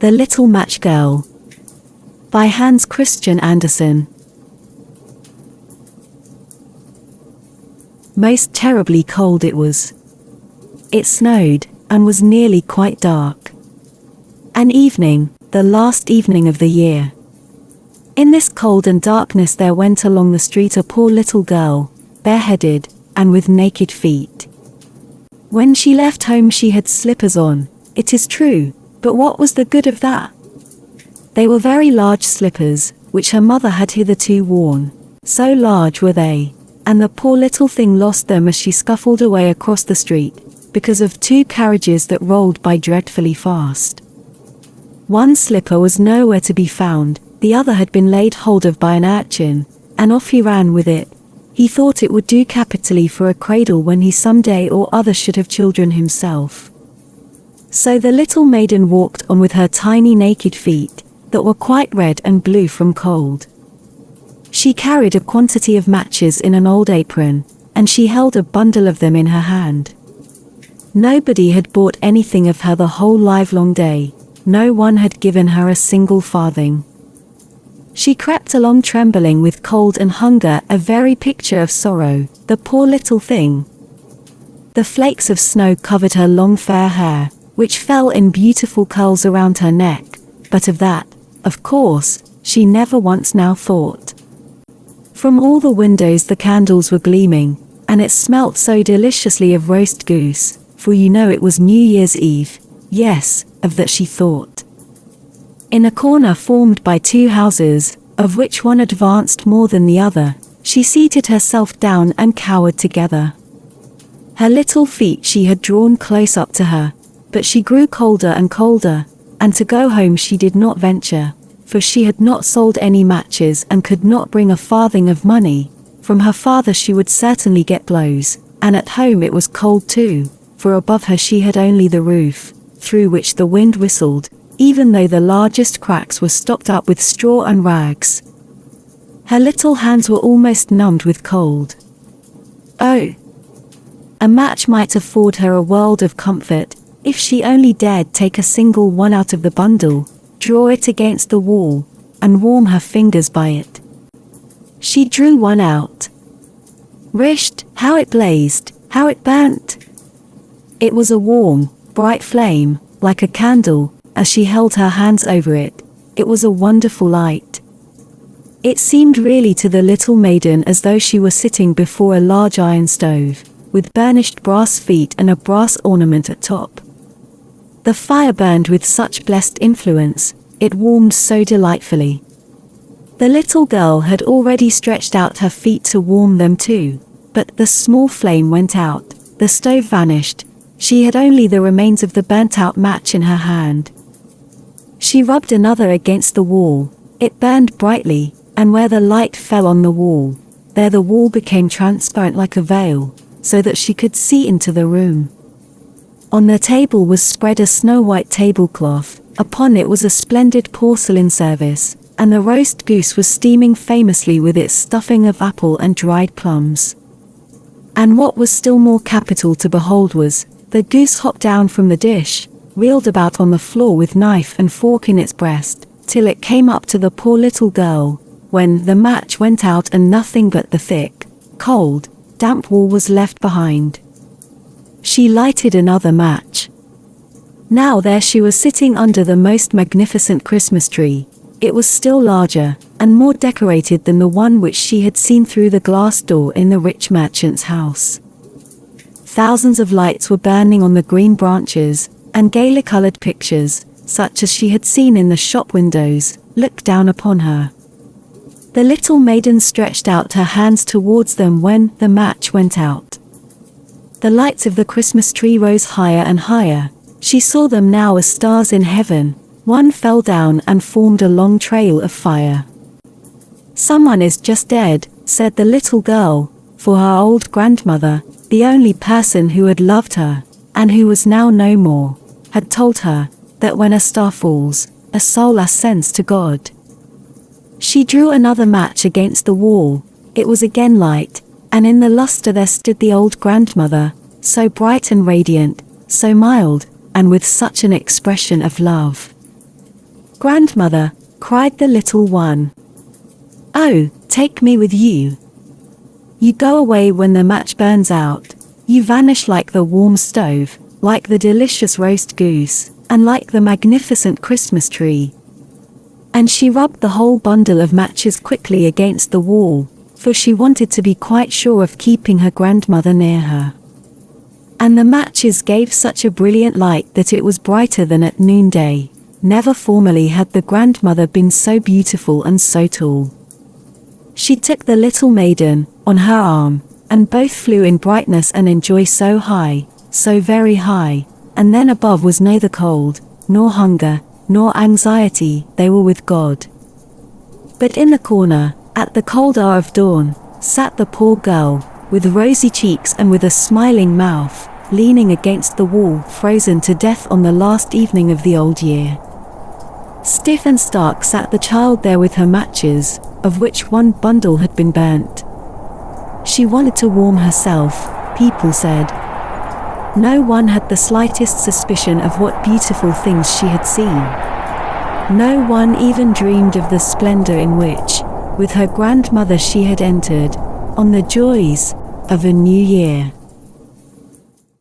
The Little Match Girl by Hans Christian Andersen. Most terribly cold it was. It snowed, and was nearly quite dark. An evening, the last evening of the year. In this cold and darkness there went along the street a poor little girl, bareheaded, and with naked feet. When she left home she had slippers on, it is true, but what was the good of that? They were very large slippers, which her mother had hitherto worn, so large were they, and the poor little thing lost them as she scuffled away across the street, because of two carriages that rolled by dreadfully fast. One slipper was nowhere to be found, the other had been laid hold of by an urchin, and off he ran with it. He thought it would do capitally for a cradle when he some day or other should have children himself. So the little maiden walked on with her tiny naked feet, that were quite red and blue from cold. She carried a quantity of matches in an old apron, and she held a bundle of them in her hand. Nobody had bought anything of her the whole livelong day, no one had given her a single farthing. She crept along trembling with cold and hunger, a very picture of sorrow, the poor little thing. The flakes of snow covered her long fair hair, which fell in beautiful curls around her neck, but of that, of course, she never once now thought. From all the windows the candles were gleaming, and it smelt so deliciously of roast goose, for you know it was New Year's Eve, yes, of that she thought. In a corner formed by two houses, of which one advanced more than the other, she seated herself down and cowered together. Her little feet she had drawn close up to her, but she grew colder and colder, and to go home she did not venture, for she had not sold any matches and could not bring a farthing of money. From her father she would certainly get blows, and at home it was cold too, for above her she had only the roof, through which the wind whistled, even though the largest cracks were stopped up with straw and rags. Her little hands were almost numbed with cold. Oh! A match might afford her a world of comfort, if she only dared take a single one out of the bundle, draw it against the wall, and warm her fingers by it. She drew one out. Whisht, how it blazed, how it burnt! It was a warm, bright flame, like a candle, as she held her hands over it. It was a wonderful light. It seemed really to the little maiden as though she were sitting before a large iron stove, with burnished brass feet and a brass ornament at top. The fire burned with such blessed influence, it warmed so delightfully. The little girl had already stretched out her feet to warm them too, but the small flame went out, the stove vanished, she had only the remains of the burnt-out match in her hand. She rubbed another against the wall, it burned brightly, and where the light fell on the wall, there the wall became transparent like a veil, so that she could see into the room. On the table was spread a snow-white tablecloth, upon it was a splendid porcelain service, and the roast goose was steaming famously with its stuffing of apple and dried plums. And what was still more capital to behold was, the goose hopped down from the dish, reeled about on the floor with knife and fork in its breast, till it came up to the poor little girl, when the match went out and nothing but the thick, cold, damp wall was left behind. She lighted another match. Now there she was sitting under the most magnificent Christmas tree. It was still larger, and more decorated than the one which she had seen through the glass door in the rich merchant's house. Thousands of lights were burning on the green branches, and gaily colored pictures, such as she had seen in the shop windows, looked down upon her. The little maiden stretched out her hands towards them when the match went out. The lights of the Christmas tree rose higher and higher. She saw them now as stars in heaven. One fell down and formed a long trail of fire. "Someone is just dead," said the little girl, for her old grandmother, the only person who had loved her, and who was now no more, had told her that when a star falls, a soul ascends to God. She drew another match against the wall. It was again light, and in the lustre there stood the old grandmother, so bright and radiant, so mild, and with such an expression of love. "Grandmother," cried the little one. "Oh, take me with you. You go away when the match burns out. You vanish like the warm stove, like the delicious roast goose, and like the magnificent Christmas tree." And she rubbed the whole bundle of matches quickly against the wall, for she wanted to be quite sure of keeping her grandmother near her. And the matches gave such a brilliant light that it was brighter than at noonday. Never formerly had the grandmother been so beautiful and so tall. She took the little maiden on her arm, and both flew in brightness and in joy so high, so very high, and then above was neither cold, nor hunger, nor anxiety, they were with God. But in the corner, at the cold hour of dawn, sat the poor girl, with rosy cheeks and with a smiling mouth, leaning against the wall, frozen to death on the last evening of the old year. Stiff and stark sat the child there with her matches, of which one bundle had been burnt. She wanted to warm herself, people said. No one had the slightest suspicion of what beautiful things she had seen. No one even dreamed of the splendor in which, with her grandmother, she had entered on the joys of a new year.